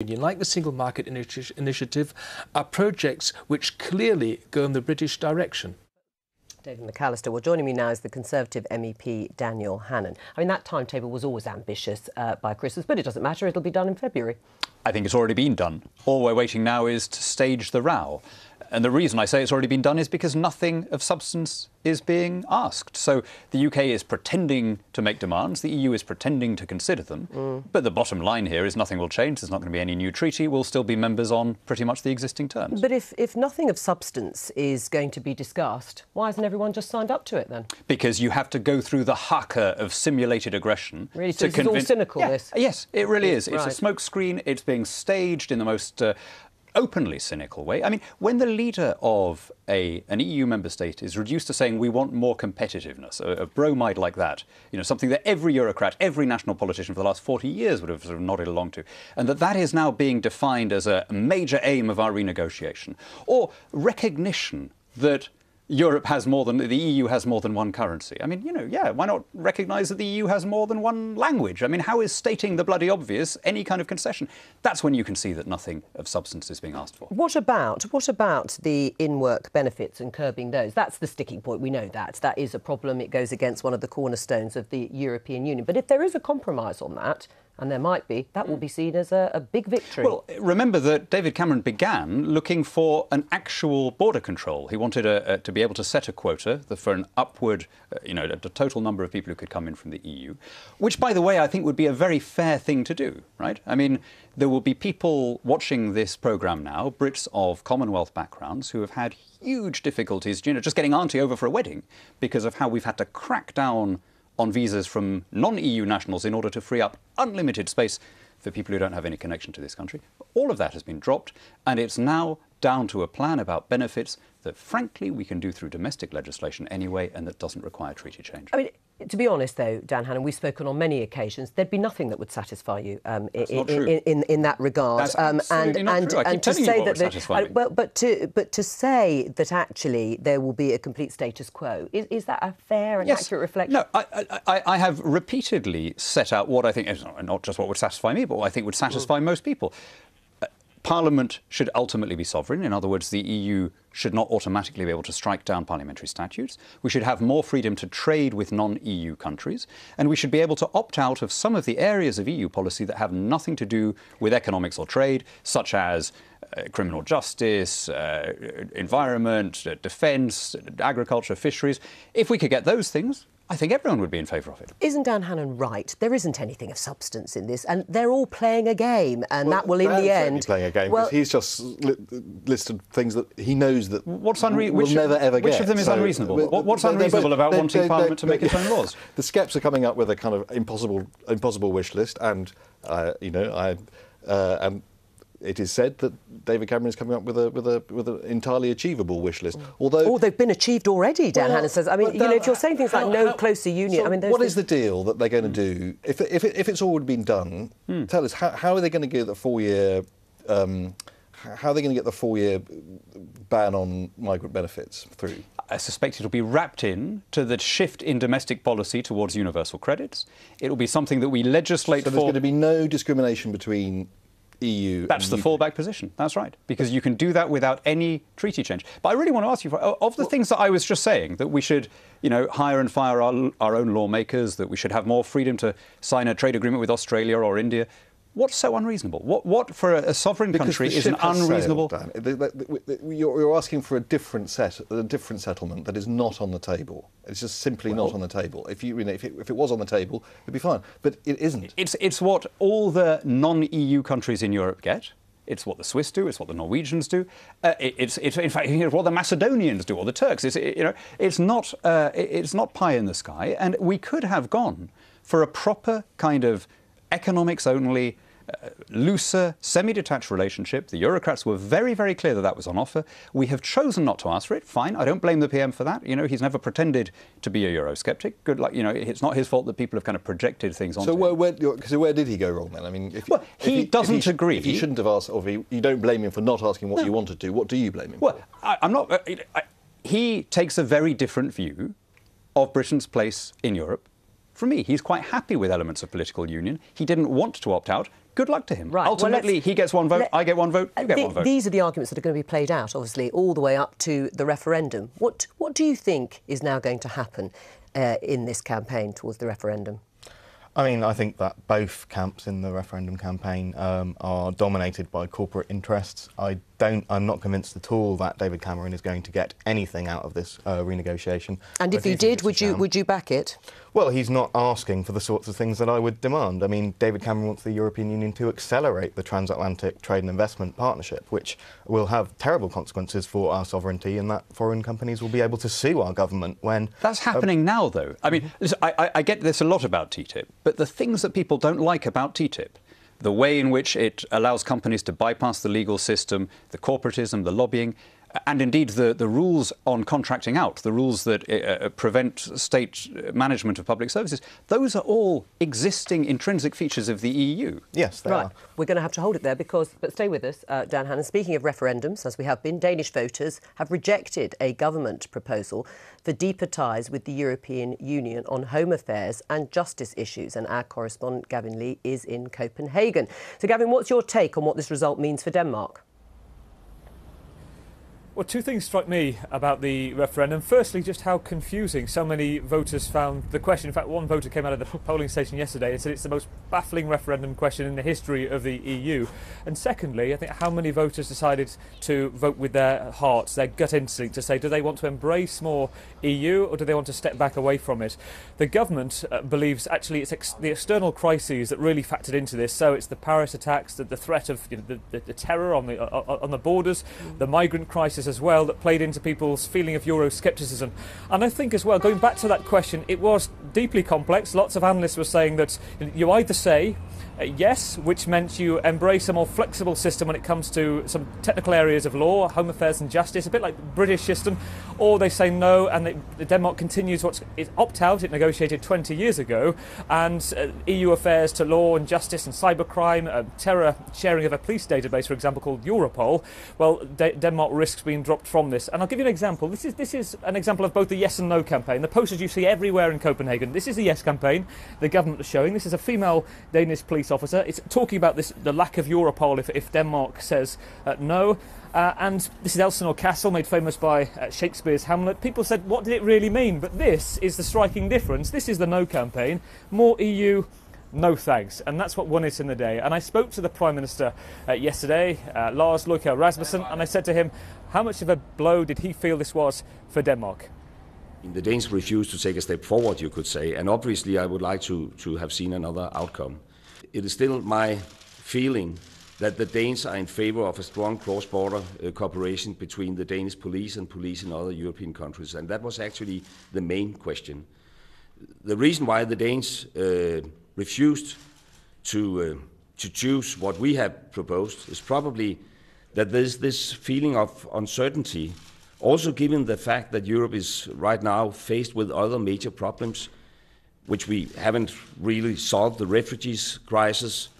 like the Single Market Initiative, are projects which clearly go in the British direction. David McAllister. Well, joining me now is the Conservative MEP Daniel Hannan. I mean, that timetable was always ambitious by Christmas, but it doesn't matter, it'll be done in February. I think it's already been done. All we're waiting now is to stage the row. And the reason I say it's already been done is because nothing of substance is being asked. So the UK is pretending to make demands, the EU is pretending to consider them, but the bottom line here is nothing will change, there's not going to be any new treaty, we'll still be members on pretty much the existing terms. But if nothing of substance is going to be discussed, why hasn't everyone just signed up to it then? Because you have to go through the haka of simulated aggression. Really, so this is all cynical, this? Yes, it really is. It's right. a smokescreen, it's being staged in the most openly cynical way. I mean, when the leader of an EU member state is reduced to saying we want more competitiveness, a bromide like that, you know, something that every Eurocrat, every national politician for the last 40 years would have sort of nodded along to, and that is now being defined as a major aim of our renegotiation, or recognition that Europe has more than, the EU has more than one currency. I mean, you know, yeah, why not recognise that the EU has more than one language? I mean, how is stating the bloody obvious any kind of concession? That's when you can see that nothing of substance is being asked for. What about the in-work benefits and curbing those? That's the sticking point. We know that. That is a problem. It goes against one of the cornerstones of the European Union. But if there is a compromise on that, and there might be, that will be seen as a big victory. Well, remember that David Cameron began looking for an actual border control. He wanted to be able to set a quota for an upward, the total number of people who could come in from the EU, which, by the way, I think would be a very fair thing to do, right? I mean, there will be people watching this programme now, Brits of Commonwealth backgrounds, who have had huge difficulties, just getting auntie over for a wedding because of how we've had to crack down on visas from non-EU nationals in order to free up unlimited space for people who don't have any connection to this country. All of that has been dropped, and it's now down to a plan about benefits that, frankly, we can do through domestic legislation anyway, and that doeses't require treaty change. I mean, to be honest, though, Dan Hannan, we've spoken on many occasions, there'd be nothing that would satisfy you in that regard. That's absolutely not true. I keep telling you what would satisfy me. But to say that actually there will be a complete status quo, is that a fair and accurate reflection? No, I have repeatedly set out what I think, not just what would satisfy me, but what I think would satisfy most people. Parliament should ultimately be sovereign. In other words, the EU should not automatically be able to strike down parliamentary statutes. We should have more freedom to trade with non-EU countries. And we should be able to opt out of some of the areas of EU policy that have nothing to do with economics or trade, such as criminal justice, environment, defence, agriculture, fisheries. If we could get those things, I think everyone would be in favour of it. Isn't Dan Hannan right? There isn't anything of substance in this, and they're all playing a game, and that will, in the end, playing a game. Well, he's just listed things that he knows that we'll never ever get. Which of them is unreasonable? What's unreasonable about wanting Parliament to make its own laws? The Skeps are coming up with a kind of impossible wish list, and it is said that David Cameron is coming up with an entirely achievable wish list. Although they've been achieved already, Dan Hannan says. I mean, if you're saying things like no closer union, I mean, what is the deal that they're going to do if it's already been done? Tell us how are they going to get the 4-year? How are they going to get the 4-year ban on migrant benefits through? I suspect it'll be wrapped in to the shift in domestic policy towards universal credits. It'll be something that we legislate for. So there's going to be no discrimination between EU. That's the fallback position. That's right. Because you can do that without any treaty change. But I really want to ask you, of the things that I was just saying, that we should, hire and fire our own lawmakers, that we should have more freedom to sign a trade agreement with Australia or India, what's so unreasonable? What for a sovereign country is an unreasonable? You're asking for a different settlement that is not on the table. It's just simply not on the table. If it was on the table, it'd be fine. But it isn't. It's what all the non-EU countries in Europe get. It's what the Swiss do. It's what the Norwegians do. It's in fact what the Macedonians do or the Turks. It's not pie in the sky. And we could have gone for a proper kind of economics only, looser, semi-detached relationship. The Eurocrats were very, very clear that was on offer. We have chosen not to ask for it. Fine, I don't blame the PM for that. He's never pretended to be a Eurosceptic. Good luck. It's not his fault that people have kind of projected things onto him. So where did he go wrong then? I mean, he doesn't agree. If he shouldn't have asked, or if you don't blame him for not asking what you wanted to, what do you blame him for? I'm not. He takes a very different view of Britain's place in Europe from me. He's quite happy with elements of political union. He didn't want to opt out. good luck to him. Right. Ultimately, he gets one vote, I get one vote, you get one vote. These are the arguments that are going to be played out, obviously, all the way up to the referendum. What do you think is now going to happen in this campaign towards the referendum? I mean, I think that both camps in the referendum campaign are dominated by corporate interests. I'm not convinced at all that David Cameron is going to get anything out of this renegotiation. And if he did, would you back it? Well, he's not asking for the sorts of things that I would demand. I mean, David Cameron wants the European Union to accelerate the transatlantic trade and investment partnership, which will have terrible consequences for our sovereignty, and that foreign companies will be able to sue our government when... That's happening now, though. I mean, listen, I get this a lot about TTIP, but the things that people don't like about TTIP, the way in which it allows companies to bypass the legal system, the corporatism, the lobbying, and indeed the rules on contracting out, the rules that prevent state management of public services, those are all existing intrinsic features of the EU. Yes, they are. We're going to have to hold it there but stay with us, Dan Hannan. Speaking of referendums, as we have been, Danish voters have rejected a government proposal for deeper ties with the European Union on home affairs and justice issues. And our correspondent, Gavin Lee, is in Copenhagen. So, Gavin, what's your take on what this result means for Denmark? Well, two things strike me about the referendum. Firstly, just how confusing so many voters found the question. In fact, one voter came out of the polling station yesterday and said it's the most baffling referendum question in the history of the EU. And secondly, I think how many voters decided to vote with their hearts, their gut instinct, to say, do they want to embrace more EU or do they want to step back away from it? The government believes actually it's the external crises that really factored into this. So it's the Paris attacks, the threat of the terror on the borders, the migrant crisis as well, that played into people's feeling of Euroscepticism. And I think as well, going back to that question, it was deeply complex. Lots of analysts were saying that you either say yes, which meant you embrace a more flexible system when it comes to some technical areas of law, home affairs and justice, a bit like the British system, or they say no, and Denmark continues what's opt-out it negotiated 20 years ago, and EU affairs to law and justice and cybercrime, terror, sharing of a police database, for example, called Europol. Well, Denmark risks being dropped from this. And I'll give you an example. This is an example of both the yes and no campaign. The posters you see everywhere in Copenhagen. This is the yes campaign the government is showing. This is a female Danish police officer. It's talking about the lack of Europol if Denmark says no. And this is Elsinore Castle, made famous by Shakespeare's Hamlet. People said, what did it really mean? But this is the striking difference. This is the no campaign. More EU, no thanks. And that's what won it in the day. And I spoke to the Prime Minister yesterday, Lars Løkke Rasmussen, and I said to him, how much of a blow did he feel this was for Denmark? The Danes refused to take a step forward, you could say, and obviously I would like to have seen another outcome. It is still my feeling that the Danes are in favor of a strong cross-border cooperation between the Danish police and police in other European countries, and that was actually the main question. The reason why the Danes refused to choose what we have proposed is probably that there's this feeling of uncertainty, also given the fact that Europe is right now faced with other major problems which we haven't really solved, the refugees crisis,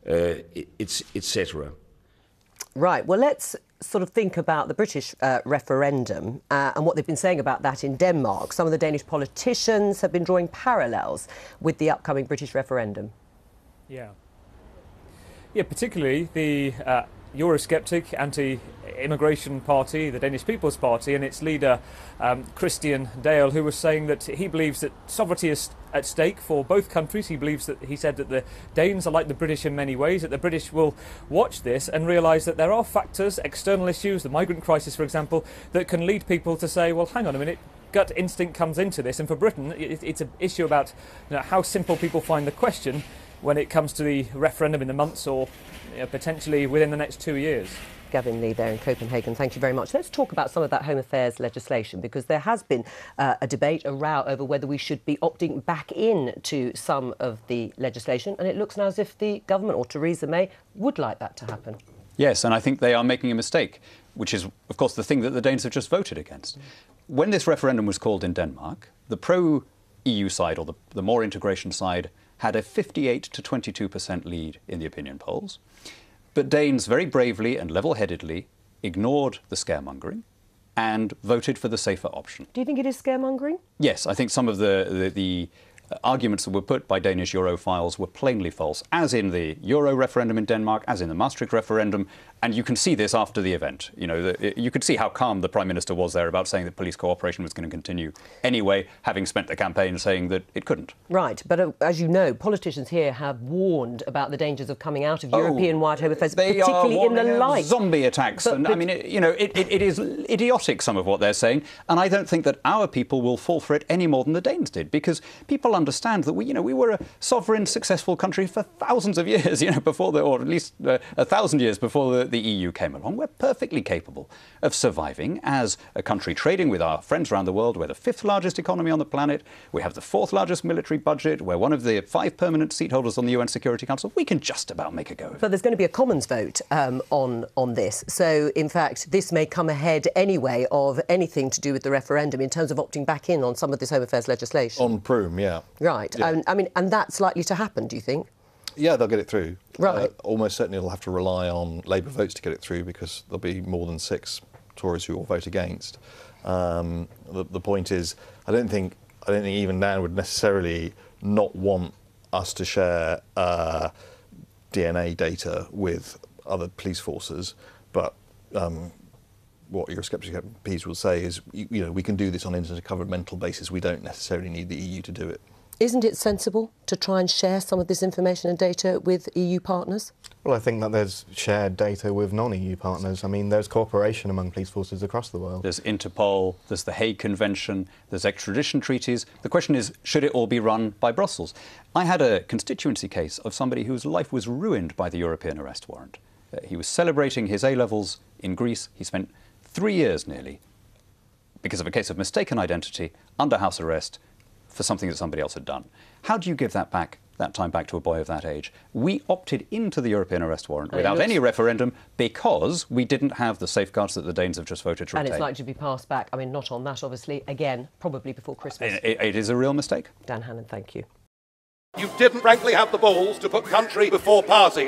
etc. Right, well, let's sort of think about the British referendum and what they've been saying about that in Denmark. Some of the Danish politicians have been drawing parallels with the upcoming British referendum. Yeah, particularly the Eurosceptic anti-immigration party, the Danish People's Party, and its leader Christian Dale, who was saying that he believes that sovereignty is at stake for both countries. He said that the Danes are like the British in many ways, that the British will watch this and realise that there are factors, external issues, the migrant crisis, for example, that can lead people to say, well, hang on a minute, gut instinct comes into this. And for Britain, it's an issue about how simple people find the question when it comes to the referendum in the months or potentially within the next 2 years. Gavin Lee there in Copenhagen, thank you very much. Let's talk about some of that home affairs legislation, because there has been a debate, a row over whether we should be opting back in to some of the legislation, and it looks now as if the government, or Theresa May, would like that to happen. Yes, and I think they are making a mistake, which is, of course, the thing that the Danes have just voted against. When this referendum was called in Denmark, the pro-EU side, or the more integration side, had a 58 to 22% lead in the opinion polls. But Danes very bravely and level-headedly ignored the scaremongering and voted for the safer option. Do you think it is scaremongering? Yes, I think some of the arguments that were put by Danish Europhiles were plainly false, as in the Euro referendum in Denmark, as in the Maastricht referendum. And you can see this after the event. You know, you could see how calm the Prime Minister was there about saying that police cooperation was going to continue anyway, having spent the campaign saying that it couldn't. Right, but as you know, politicians here have warned about the dangers of coming out of European-wide home affairs, particularly in the light. Zombie attacks. I mean, it is idiotic, some of what they're saying, and I don't think that our people will fall for it any more than the Danes did, because people understand that we were a sovereign, successful country for thousands of years, before or at least 1,000 years before the EU came along. We're perfectly capable of surviving as a country trading with our friends around the world. We're the 5th largest economy on the planet. We have the 4th largest military budget. We're one of the 5 permanent seat holders on the UN Security Council. We can just about make a go of it. But there's going to be a Commons vote on this. So, in fact, this may come ahead anyway of anything to do with the referendum in terms of opting back in on some of this Home Affairs legislation. On Prüm, yeah. Right. Yeah. And that's likely to happen, do you think? Yeah, they'll get it through. Right. Almost certainly they'll have to rely on Labour votes to get it through, because there'll be more than 6 Tories who will vote against. The point is, I don't think even Dan would necessarily not want us to share DNA data with other police forces, but what Eurosceptic MPs will say is, we can do this on an intergovernmental basis. We don't necessarily need the EU to do it. Isn't it sensible to try and share some of this information and data with EU partners? Well, I think that there's shared data with non-EU partners. I mean, there's cooperation among police forces across the world. There's Interpol, there's the Hague Convention, there's extradition treaties. The question is, should it all be run by Brussels? I had a constituency case of somebody whose life was ruined by the European arrest warrant. He was celebrating his A-levels in Greece. He spent 3 years nearly, because of a case of mistaken identity, under house arrest, for something that somebody else had done. How do you give that time back to a boy of that age? We opted into the European arrest warrant without any referendum because we didn't have the safeguards that the Danes have just voted to retain. And it's likely to be passed back, not on that, obviously, again, probably before Christmas. It is a real mistake. Dan Hannan, thank you. You didn't frankly have the balls to put country before party.